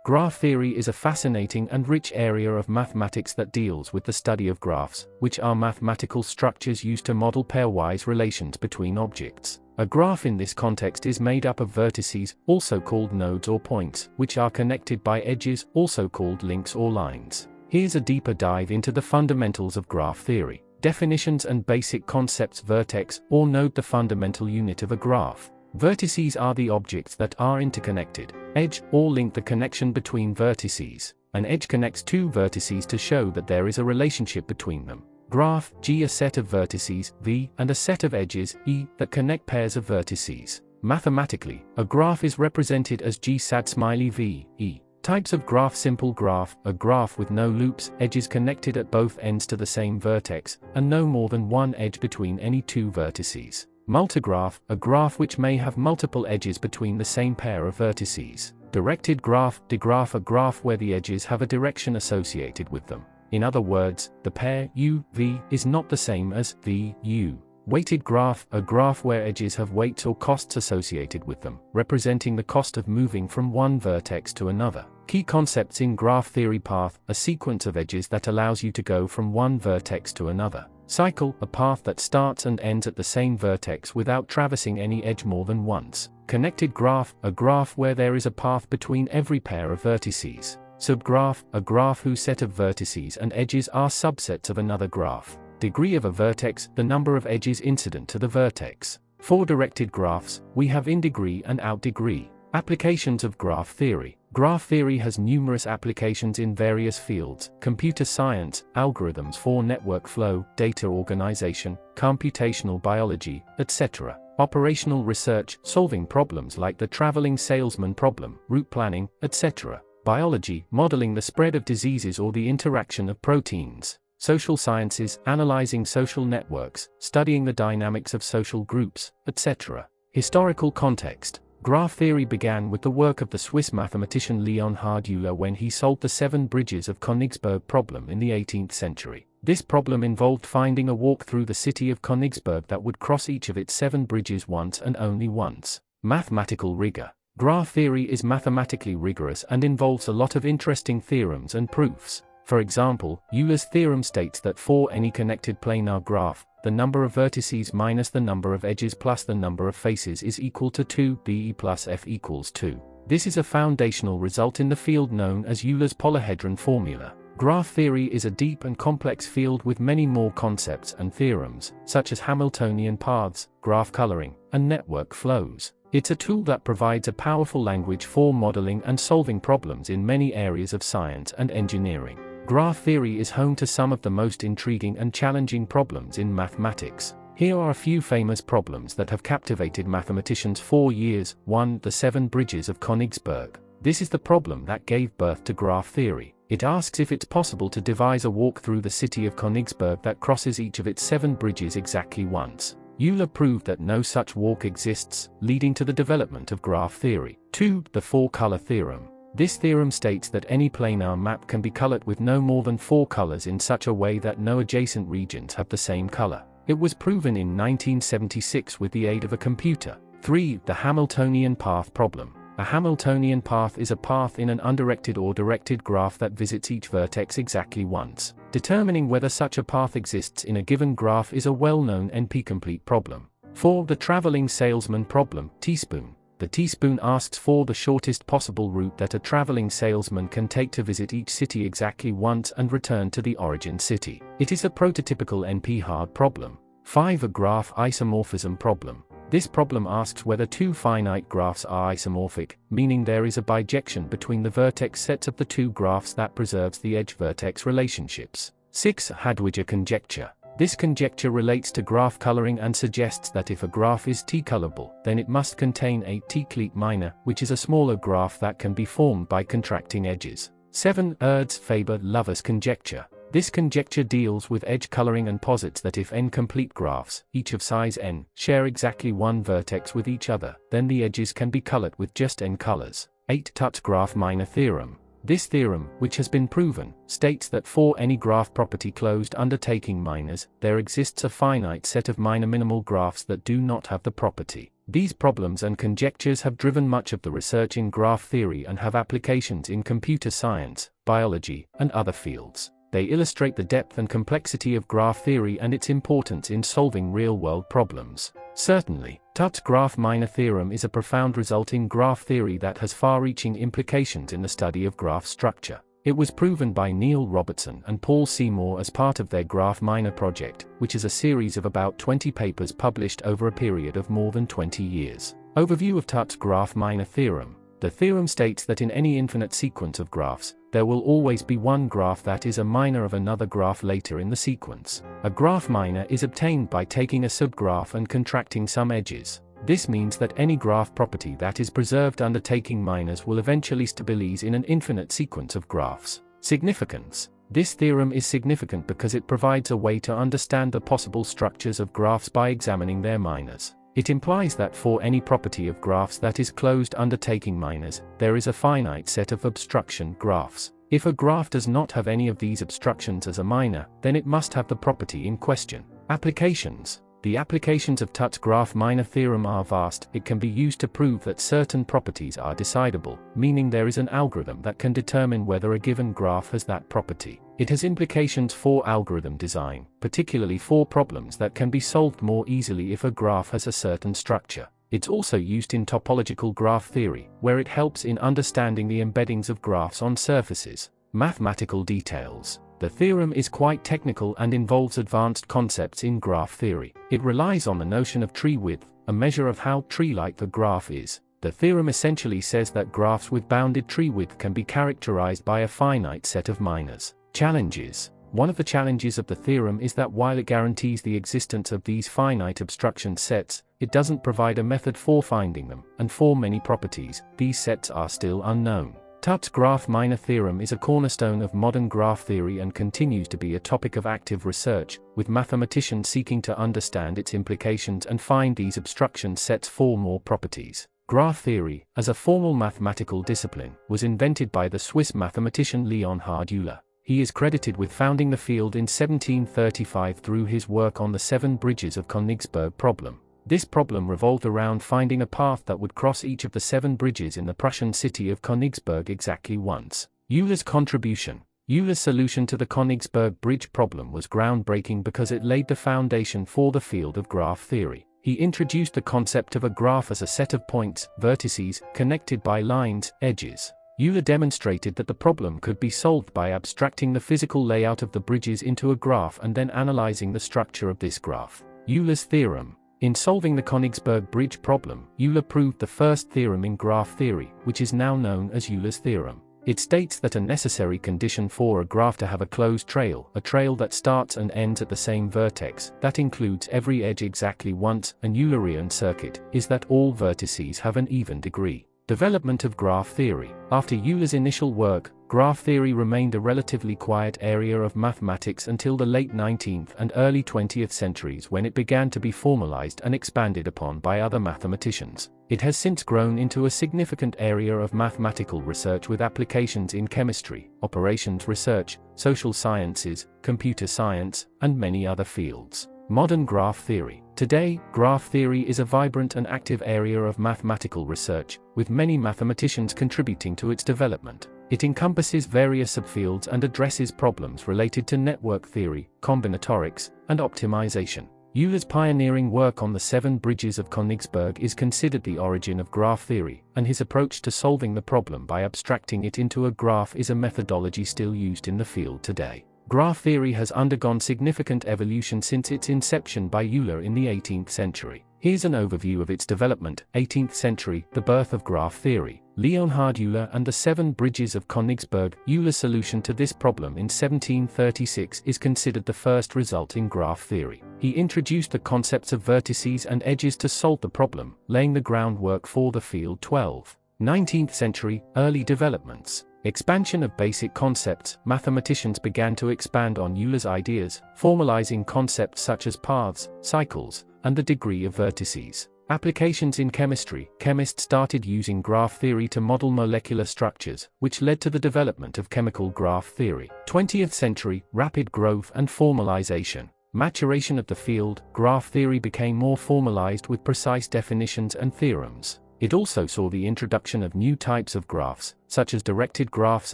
Graph theory is a fascinating and rich area of mathematics that deals with the study of graphs, which are mathematical structures used to model pairwise relations between objects. A graph in this context is made up of vertices, also called nodes or points, which are connected by edges, also called links or lines. Here's a deeper dive into the fundamentals of graph theory. Definitions and basic concepts. Vertex, or node, the fundamental unit of a graph. Vertices are the objects that are interconnected. Edge, or link, the connection between vertices. An edge connects two vertices to show that there is a relationship between them. Graph, G, a set of vertices, V, and a set of edges, E, that connect pairs of vertices. Mathematically, a graph is represented as G sad smiley V, E. Types of graph. Simple graph, a graph with no loops, edges connected at both ends to the same vertex, and no more than one edge between any two vertices. Multigraph, a graph which may have multiple edges between the same pair of vertices. Directed graph, digraph, a graph where the edges have a direction associated with them. In other words, the pair U, V is not the same as V, U. Weighted graph, a graph where edges have weights or costs associated with them, representing the cost of moving from one vertex to another. Key concepts in graph theory. Path, a sequence of edges that allows you to go from one vertex to another. Cycle, a path that starts and ends at the same vertex without traversing any edge more than once. Connected graph, a graph where there is a path between every pair of vertices. Subgraph, a graph whose set of vertices and edges are subsets of another graph. Degree of a vertex, the number of edges incident to the vertex. For directed graphs, we have in degree and out degree. Applications of graph theory. Graph theory has numerous applications in various fields: computer science, algorithms for network flow, data organization, computational biology, etc. Operational research, solving problems like the traveling salesman problem, route planning, etc. Biology, modeling the spread of diseases or the interaction of proteins. Social sciences, analyzing social networks, studying the dynamics of social groups, etc. Historical context. Graph theory began with the work of the Swiss mathematician Leonhard Euler when he solved the 7 bridges of Königsberg problem in the 18th century. This problem involved finding a walk through the city of Königsberg that would cross each of its 7 bridges once and only once. Mathematical rigor. Graph theory is mathematically rigorous and involves a lot of interesting theorems and proofs. For example, Euler's theorem states that for any connected planar graph, the number of vertices minus the number of edges plus the number of faces is equal to 2, BE plus F equals 2. This is a foundational result in the field known as Euler's polyhedron formula. Graph theory is a deep and complex field with many more concepts and theorems, such as Hamiltonian paths, graph coloring, and network flows. It's a tool that provides a powerful language for modeling and solving problems in many areas of science and engineering. Graph theory is home to some of the most intriguing and challenging problems in mathematics. Here are a few famous problems that have captivated mathematicians for years. 1. The 7 bridges of Königsberg. This is the problem that gave birth to graph theory. It asks if it's possible to devise a walk through the city of Königsberg that crosses each of its 7 bridges exactly once. Euler proved that no such walk exists, leading to the development of graph theory. 2. The 4-color theorem. This theorem states that any planar map can be colored with no more than 4 colors in such a way that no adjacent regions have the same color. It was proven in 1976 with the aid of a computer. 3. The Hamiltonian path problem. A Hamiltonian path is a path in an undirected or directed graph that visits each vertex exactly once. Determining whether such a path exists in a given graph is a well-known NP-complete problem. 4. The traveling salesman problem, teaspoon. The teaspoon asks for the shortest possible route that a traveling salesman can take to visit each city exactly once and return to the origin city. It is a prototypical NP-hard problem. 5. A graph isomorphism problem. This problem asks whether 2 finite graphs are isomorphic, meaning there is a bijection between the vertex sets of the 2 graphs that preserves the edge-vertex relationships. 6. Hadwiger conjecture. This conjecture relates to graph coloring and suggests that if a graph is T-colorable, then it must contain a T-cleat minor, which is a smaller graph that can be formed by contracting edges. 7. Erdős-Faber-Lovers conjecture. This conjecture deals with edge coloring and posits that if n complete graphs, each of size n, share exactly one vertex with each other, then the edges can be colored with just n colors. 8. Tut's graph minor theorem. This theorem, which has been proven, states that for any graph property closed undertaking minors, there exists a finite set of minor minimal graphs that do not have the property. These problems and conjectures have driven much of the research in graph theory and have applications in computer science, biology, and other fields. They illustrate the depth and complexity of graph theory and its importance in solving real-world problems. Certainly, Tutt's graph minor theorem is a profound result in graph theory that has far-reaching implications in the study of graph structure. It was proven by Neil Robertson and Paul Seymour as part of their graph minor project, which is a series of about 20 papers published over a period of more than 20 years. Overview of Tutt's graph minor theorem. The theorem states that in any infinite sequence of graphs, there will always be one graph that is a minor of another graph later in the sequence. A graph minor is obtained by taking a subgraph and contracting some edges. This means that any graph property that is preserved under taking minors will eventually stabilize in an infinite sequence of graphs. Significance. This theorem is significant because it provides a way to understand the possible structures of graphs by examining their minors. It implies that for any property of graphs that is closed under taking minors, there is a finite set of obstruction graphs. If a graph does not have any of these obstructions as a minor, then it must have the property in question. Applications. The applications of Tutt's graph minor theorem are vast. It can be used to prove that certain properties are decidable, meaning there is an algorithm that can determine whether a given graph has that property. It has implications for algorithm design, particularly for problems that can be solved more easily if a graph has a certain structure. It's also used in topological graph theory, where it helps in understanding the embeddings of graphs on surfaces. Mathematical details. The theorem is quite technical and involves advanced concepts in graph theory. It relies on the notion of tree width, a measure of how tree-like the graph is. The theorem essentially says that graphs with bounded tree width can be characterized by a finite set of minors. Challenges. One of the challenges of the theorem is that while it guarantees the existence of these finite obstruction sets, it doesn't provide a method for finding them, and for many properties, these sets are still unknown. Tutt's graph minor theorem is a cornerstone of modern graph theory and continues to be a topic of active research, with mathematicians seeking to understand its implications and find these obstruction sets for more properties. Graph theory, as a formal mathematical discipline, was invented by the Swiss mathematician Leonhard Euler. He is credited with founding the field in 1735 through his work on the 7 bridges of Königsberg problem. This problem revolved around finding a path that would cross each of the 7 bridges in the Prussian city of Königsberg exactly once. Euler's contribution. Euler's solution to the Königsberg bridge problem was groundbreaking because it laid the foundation for the field of graph theory. He introduced the concept of a graph as a set of points, vertices, connected by lines, edges. Euler demonstrated that the problem could be solved by abstracting the physical layout of the bridges into a graph and then analyzing the structure of this graph. Euler's theorem. In solving the Königsberg bridge problem, Euler proved the first theorem in graph theory, which is now known as Euler's theorem. It states that a necessary condition for a graph to have a closed trail, a trail that starts and ends at the same vertex, that includes every edge exactly once, an Eulerian circuit, is that all vertices have an even degree. Development of graph theory. After Euler's initial work, graph theory remained a relatively quiet area of mathematics until the late 19th and early 20th centuries, when it began to be formalized and expanded upon by other mathematicians. It has since grown into a significant area of mathematical research with applications in chemistry, operations research, social sciences, computer science, and many other fields. Modern graph theory. Today, graph theory is a vibrant and active area of mathematical research, with many mathematicians contributing to its development. It encompasses various subfields and addresses problems related to network theory, combinatorics, and optimization. Euler's pioneering work on the 7 bridges of Königsberg is considered the origin of graph theory, and his approach to solving the problem by abstracting it into a graph is a methodology still used in the field today. Graph theory has undergone significant evolution since its inception by Euler in the 18th century. Here's an overview of its development. 18th century, the birth of graph theory. Leonhard Euler and the 7 bridges of Königsberg. Euler's solution to this problem in 1736 is considered the first result in graph theory. He introduced the concepts of vertices and edges to solve the problem, laying the groundwork for the field. 19th century, early developments. Expansion of basic concepts. Mathematicians began to expand on Euler's ideas, formalizing concepts such as paths, cycles, and the degree of vertices. Applications in chemistry. Chemists started using graph theory to model molecular structures, which led to the development of chemical graph theory. 20th century, rapid growth and formalization. Maturation of the field, graph theory became more formalized with precise definitions and theorems. It also saw the introduction of new types of graphs, such as directed graphs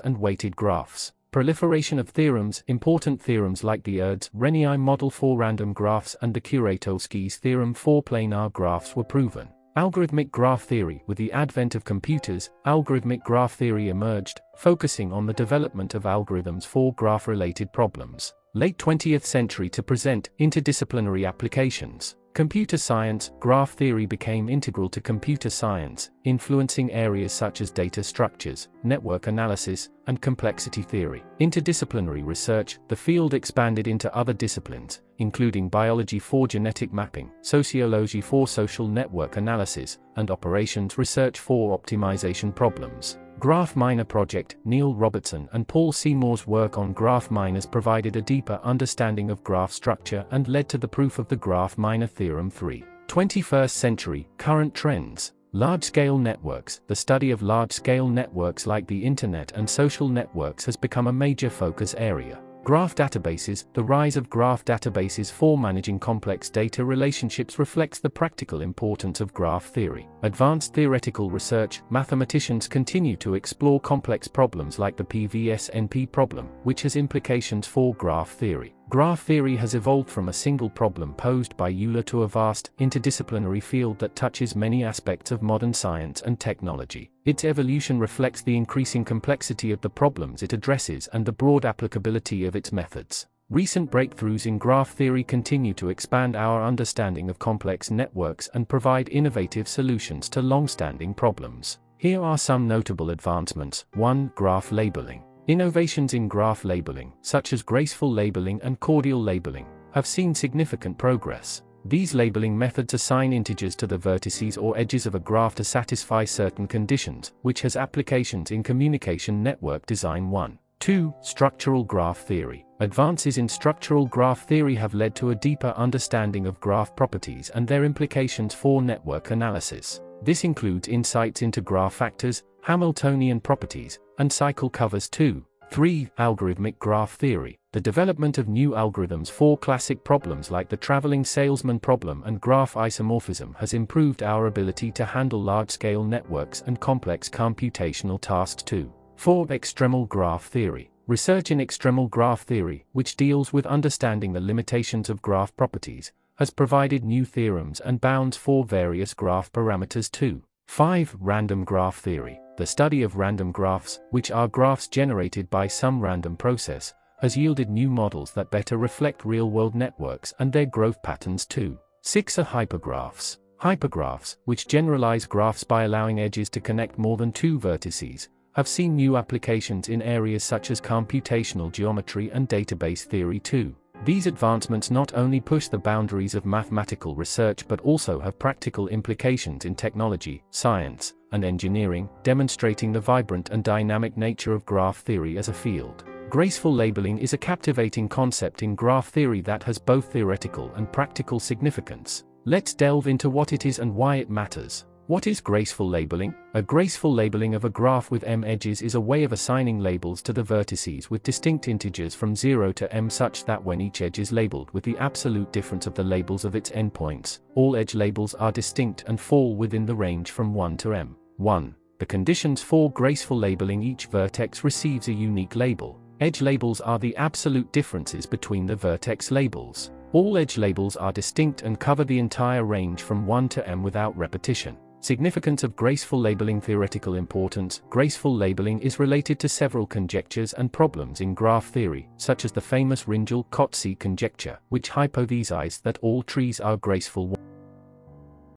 and weighted graphs. Proliferation of theorems, important theorems like the Erdős-Renyi model for random graphs and the Kuratowski's theorem for planar graphs were proven. Algorithmic graph theory. With the advent of computers, algorithmic graph theory emerged, focusing on the development of algorithms for graph-related problems. Late 20th century to present, interdisciplinary applications. Computer science, graph theory became integral to computer science, influencing areas such as data structures, network analysis, and complexity theory. Interdisciplinary research, the field expanded into other disciplines, including biology for genetic mapping, sociology for social network analysis, and operations research for optimization problems. Graph Miner Project. Neil Robertson and Paul Seymour's work on graph miners provided a deeper understanding of graph structure and led to the proof of the graph miner theorem 3. 21st century, current trends. Large-scale networks. The study of large-scale networks like the internet and social networks has become a major focus area. Graph databases. The rise of graph databases for managing complex data relationships reflects the practical importance of graph theory. Advanced theoretical research. Mathematicians continue to explore complex problems like the PVS-NP problem, which has implications for graph theory. Graph theory has evolved from a single problem posed by Euler to a vast, interdisciplinary field that touches many aspects of modern science and technology. Its evolution reflects the increasing complexity of the problems it addresses and the broad applicability of its methods. Recent breakthroughs in graph theory continue to expand our understanding of complex networks and provide innovative solutions to long-standing problems. Here are some notable advancements. 1. Graph labeling. Innovations in graph labeling, such as graceful labeling and cordial labeling, have seen significant progress. These labeling methods assign integers to the vertices or edges of a graph to satisfy certain conditions, which has applications in communication network design. 1. 2. Structural graph theory. Advances in structural graph theory have led to a deeper understanding of graph properties and their implications for network analysis. This includes insights into graph factors, Hamiltonian properties, and cycle covers. 2. 3. Algorithmic graph theory. The development of new algorithms for classic problems like the traveling salesman problem and graph isomorphism has improved our ability to handle large-scale networks and complex computational tasks. 2. 4. Extremal graph theory. Research in extremal graph theory, which deals with understanding the limitations of graph properties, has provided new theorems and bounds for various graph parameters. 2. 5. Random graph theory. The study of random graphs, which are graphs generated by some random process, has yielded new models that better reflect real-world networks and their growth patterns. 2. 6. Hypergraphs. Hypergraphs, which generalize graphs by allowing edges to connect more than two vertices, have seen new applications in areas such as computational geometry and database theory. 2. These advancements not only push the boundaries of mathematical research but also have practical implications in technology, science, and engineering, demonstrating the vibrant and dynamic nature of graph theory as a field. Graceful labeling is a captivating concept in graph theory that has both theoretical and practical significance. Let's delve into what it is and why it matters. What is graceful labeling? A graceful labeling of a graph with m edges is a way of assigning labels to the vertices with distinct integers from 0 to m such that when each edge is labeled with the absolute difference of the labels of its endpoints, all edge labels are distinct and fall within the range from 1 to m. 1. The conditions for graceful labeling. Each vertex receives a unique label. Edge labels are the absolute differences between the vertex labels. All edge labels are distinct and cover the entire range from 1 to m without repetition. Significance of graceful labeling. Theoretical importance. Graceful labeling is related to several conjectures and problems in graph theory, such as the famous Ringel-Coetzee conjecture, which hypothesized that all trees are graceful.